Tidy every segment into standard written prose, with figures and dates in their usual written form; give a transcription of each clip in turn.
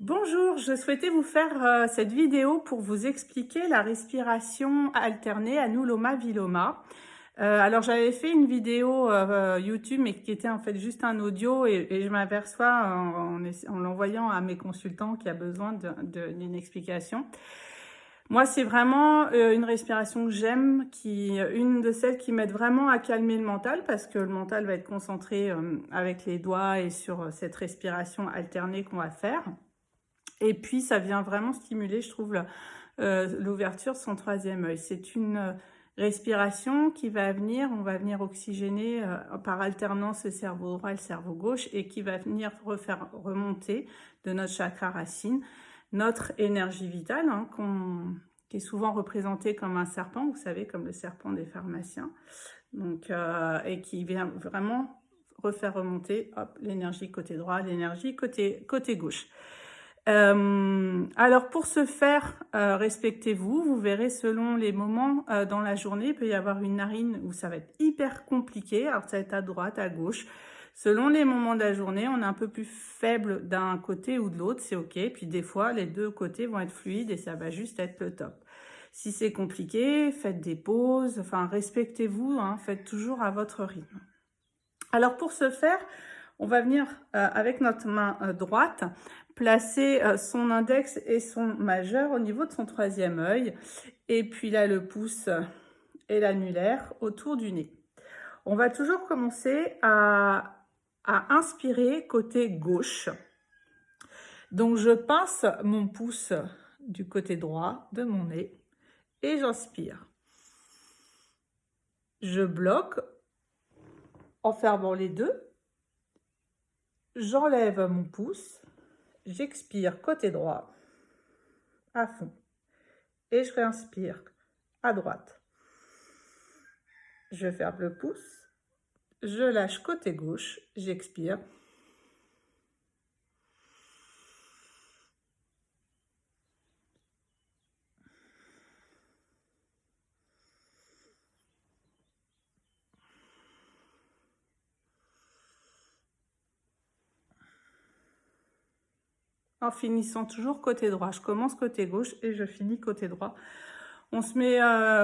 Bonjour, je souhaitais vous faire cette vidéo pour vous expliquer la respiration alternée Anuloma Viloma. Alors j'avais fait une vidéo YouTube mais qui était en fait juste un audio et je m'aperçois en l'envoyant à mes consultants qui a besoin d'une explication. Moi, c'est vraiment une respiration que j'aime, une de celles qui m'aide vraiment à calmer le mental parce que le mental va être concentré avec les doigts et sur cette respiration alternée qu'on va faire. Et puis, ça vient vraiment stimuler, je trouve, l'ouverture de son troisième œil. C'est une respiration qui va venir, on va venir oxygéner par alternance le cerveau droit et le cerveau gauche et qui va venir refaire remonter de notre chakra racine notre énergie vitale, hein, qui est souvent représentée comme un serpent, vous savez, comme le serpent des pharmaciens, donc, et qui vient vraiment refaire remonter l'énergie côté droit, l'énergie côté gauche. Alors pour ce faire, respectez-vous. Vous verrez selon les moments dans la journée, il peut y avoir une narine où ça va être hyper compliqué. Alors ça va être à droite, à gauche. Selon les moments de la journée, on est un peu plus faible d'un côté ou de l'autre, c'est ok. Puis des fois, les deux côtés vont être fluides et ça va juste être le top. Si c'est compliqué, faites des pauses. Enfin, respectez-vous, hein, faites toujours à votre rythme. Alors pour ce faire, on va venir avec notre main droite placer son index et son majeur au niveau de son troisième œil. Et puis là, le pouce et l'annulaire autour du nez. On va toujours commencer à inspirer côté gauche. Donc, je pince mon pouce du côté droit de mon nez et j'inspire. Je bloque en fermant les deux. J'enlève mon pouce. J'expire côté droit à fond et je réinspire à droite. Je ferme le pouce, je lâche côté gauche, j'expire. En finissant toujours côté droit. Je commence côté gauche et je finis côté droit. On se met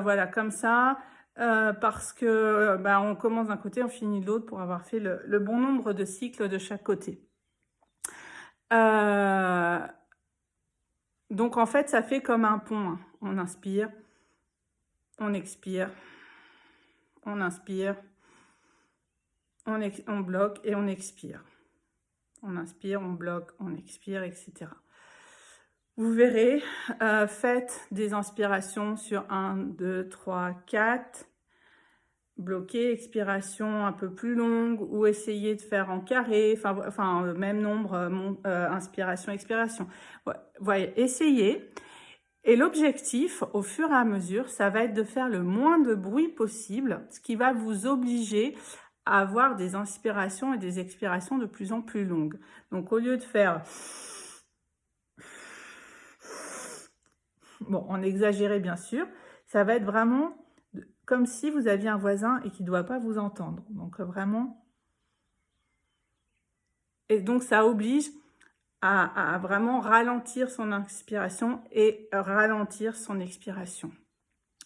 voilà comme ça parce que on commence d'un côté, on finit de l'autre pour avoir fait le bon nombre de cycles de chaque côté. Donc en fait, ça fait comme un pont. Hein. On inspire, on expire, on inspire, on bloque et on expire. On inspire, on bloque, on expire, etc. Vous verrez, faites des inspirations sur 1, 2, 3, 4. Bloquez, expiration un peu plus longue ou essayez de faire en carré, enfin même nombre, inspiration, expiration. Voyez, essayez. Et l'objectif, au fur et à mesure, ça va être de faire le moins de bruit possible, ce qui va vous obliger à avoir des inspirations et des expirations de plus en plus longues. Donc, au lieu de faire... Bon, on exagérait bien sûr, ça va être vraiment comme si vous aviez un voisin et qui ne doit pas vous entendre. Donc, vraiment... Et donc, ça oblige à vraiment ralentir son inspiration et ralentir son expiration.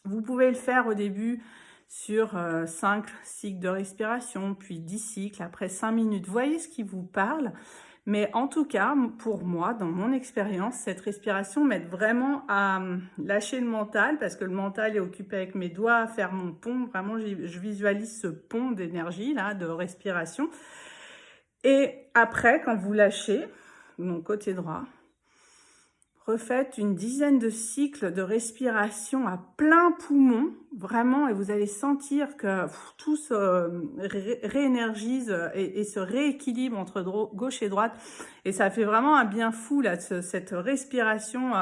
Vous pouvez le faire au début sur 5 cycles de respiration, puis 10 cycles, après 5 minutes. Voyez ce qui vous parle. Mais en tout cas, pour moi, dans mon expérience, cette respiration m'aide vraiment à lâcher le mental, parce que le mental est occupé avec mes doigts, à faire mon pont. Vraiment, je visualise ce pont d'énergie, là, de respiration. Et après, quand vous lâchez, donc côté droit, refaites une dizaine de cycles de respiration à plein poumon, vraiment, et vous allez sentir que tout se réénergise et se rééquilibre entre gauche et droite. Et ça fait vraiment un bien fou, là, cette respiration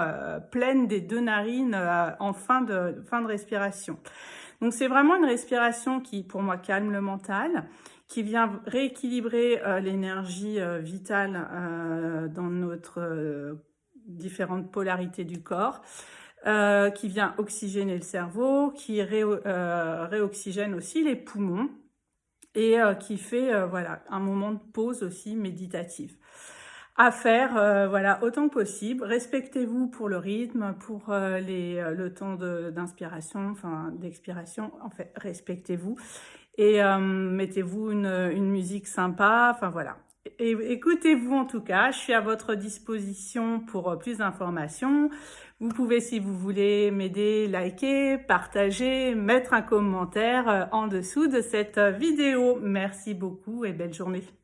pleine des deux narines en fin de respiration. Donc, c'est vraiment une respiration qui, pour moi, calme le mental, qui vient rééquilibrer l'énergie vitale dans notre différentes polarités du corps, qui vient oxygéner le cerveau, qui réoxygène aussi les poumons et qui fait voilà, un moment de pause aussi méditatif. à faire, voilà, autant que possible. Respectez-vous pour le rythme, pour le temps d'inspiration, enfin d'expiration. En fait, respectez-vous et mettez-vous une musique sympa. Enfin voilà. Et écoutez-vous en tout cas. Je suis à votre disposition pour plus d'informations. Vous pouvez, si vous voulez, m'aider, liker, partager, mettre un commentaire en dessous de cette vidéo. Merci beaucoup et belle journée.